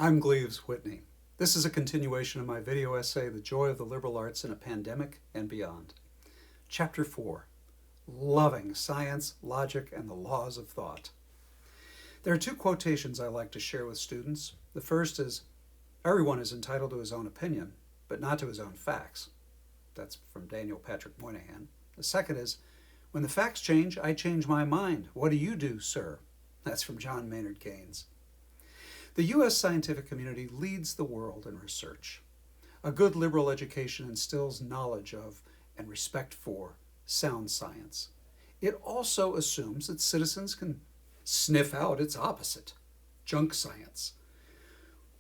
I'm Gleaves Whitney. This is a continuation of my video essay, The Joy of the Liberal Arts in a Pandemic and Beyond. Chapter 4, Loving Science, Logic, and the Laws of Thought. There are two quotations I like to share with students. The first is, everyone is entitled to his own opinion, but not to his own facts. That's from Daniel Patrick Moynihan. The second is, when the facts change, I change my mind. What do you do, sir? That's from John Maynard Keynes. The U.S. scientific community leads the world in research. A good liberal education instills knowledge of and respect for sound science. It also assumes that citizens can sniff out its opposite, junk science.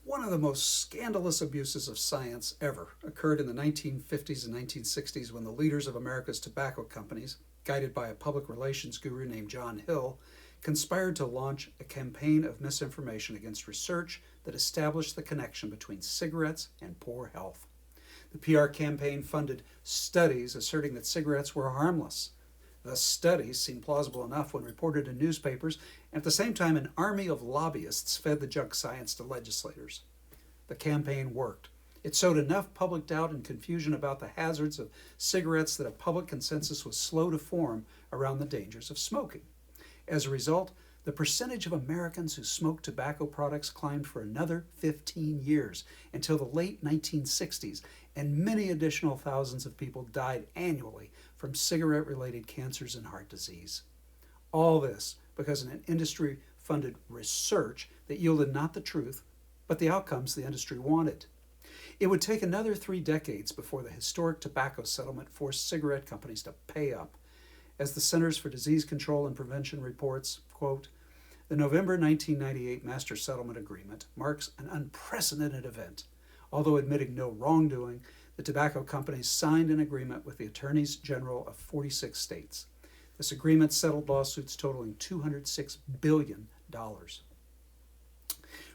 One of the most scandalous abuses of science ever occurred in the 1950s and 1960s when the leaders of America's tobacco companies, guided by a public relations guru named John Hill, conspired to launch a campaign of misinformation against research that established the connection between cigarettes and poor health. The PR campaign funded studies asserting that cigarettes were harmless. The studies seemed plausible enough when reported in newspapers, and at the same time an army of lobbyists fed the junk science to legislators. The campaign worked. It sowed enough public doubt and confusion about the hazards of cigarettes that a public consensus was slow to form around the dangers of smoking. As a result, the percentage of Americans who smoked tobacco products climbed for another 15 years until the late 1960s, and many additional thousands of people died annually from cigarette-related cancers and heart disease. All this because of an industry-funded research that yielded not the truth, but the outcomes the industry wanted. It would take another 3 decades before the historic tobacco settlement forced cigarette companies to pay up. As the Centers for Disease Control and Prevention reports, quote, the November 1998 Master Settlement Agreement marks an unprecedented event. Although admitting no wrongdoing, the tobacco companies signed an agreement with the attorneys general of 46 states. This agreement settled lawsuits totaling $206 billion.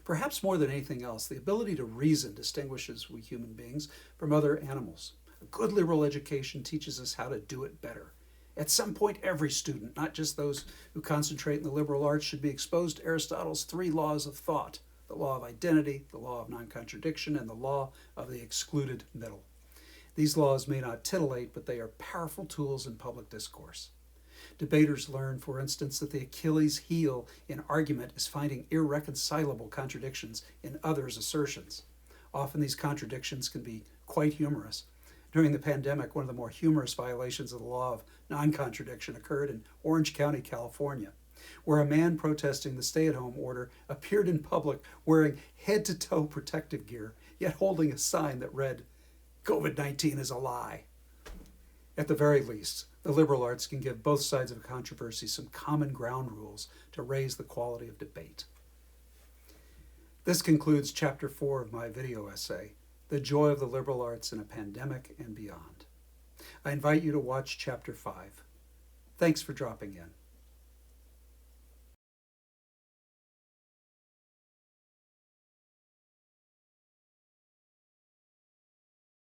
Perhaps more than anything else, the ability to reason distinguishes we human beings from other animals. A good liberal education teaches us how to do it better. At some point, every student, not just those who concentrate in the liberal arts, should be exposed to Aristotle's 3 laws of thought: the law of identity, the law of non-contradiction, and the law of the excluded middle. These laws may not titillate, but they are powerful tools in public discourse. Debaters learn, for instance, that the Achilles heel in argument is finding irreconcilable contradictions in others' assertions. Often these contradictions can be quite humorous. During the pandemic, one of the more humorous violations of the law of non-contradiction occurred in Orange County, California, where a man protesting the stay-at-home order appeared in public wearing head-to-toe protective gear, yet holding a sign that read, "COVID-19 is a lie." At the very least, the liberal arts can give both sides of a controversy some common ground rules to raise the quality of debate. This concludes Chapter 4 of my video essay, The Joy of the Liberal Arts in a Pandemic and Beyond. I invite you to watch Chapter 5. Thanks for dropping in.